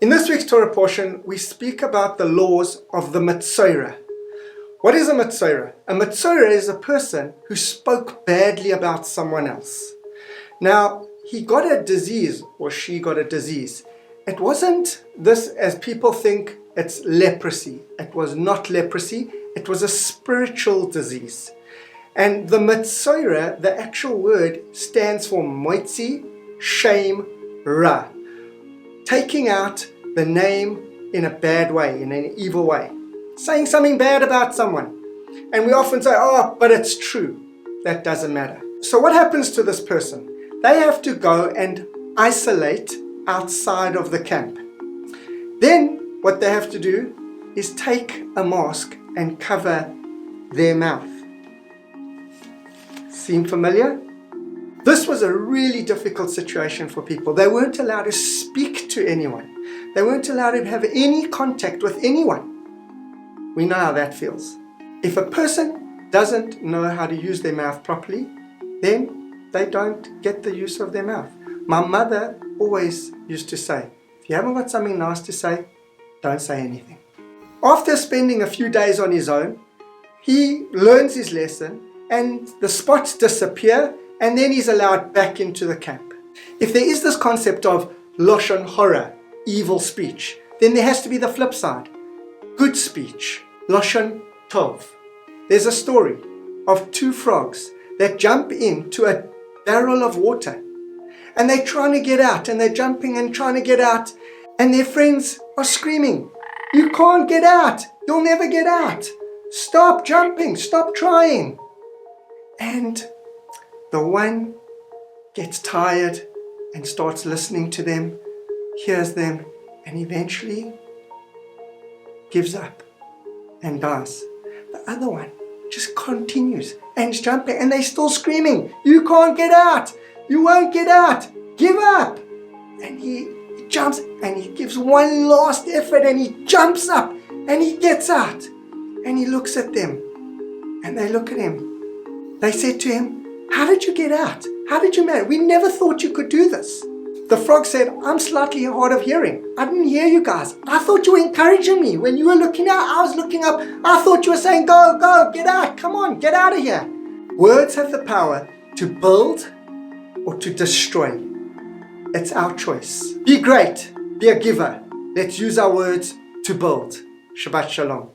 In this week's Torah portion, we speak about the laws of the Metzorah. What is a Metzorah? A Metzorah is a person who spoke badly about someone else. Now, he got a disease, or she got a disease. It wasn't this, as people think, it's leprosy. It was not leprosy. It was a spiritual disease. And the Metzorah, the actual word, stands for Moitzi, shame, ra. Taking out the name in a bad way, in an evil way. Saying something bad about someone. And we often say, oh, but it's true. That doesn't matter. So what happens to this person? They have to go and isolate outside of the camp. Then what they have to do is take a mask and cover their mouth. Seem familiar? This was a really difficult situation for people. They weren't allowed to speak to anyone. They weren't allowed to have any contact with anyone. We know how that feels. If a person doesn't know how to use their mouth properly, then they don't get the use of their mouth. My mother always used to say, if you haven't got something nice to say, don't say anything. After spending a few days on his own, he learns his lesson and the spots disappear, and then he's allowed back into the camp. If there is this concept of Lashon Hara, evil speech, then there has to be the flip side, good speech, Lashon Tov. There's a story of two frogs that jump into a barrel of water, and they're trying to get out, and they're jumping and trying to get out, and their friends are screaming, you can't get out, you'll never get out, stop jumping, stop trying. And the one gets tired and starts listening to them, hears them, and eventually gives up and dies. The other one just continues and is jumping, and they're still screaming, you can't get out, you won't get out, give up. And he jumps and he gives one last effort and he jumps up and he gets out, and he looks at them and they look at him. They said to him, how did you get out? How did you manage? We never thought you could do this. The frog said, I'm slightly hard of hearing. I didn't hear you guys. I thought you were encouraging me. When you were looking out, I was looking up. I thought you were saying, go, go, get out. Come on, get out of here. Words have the power to build or to destroy. It's our choice. Be great. Be a giver. Let's use our words to build. Shabbat Shalom.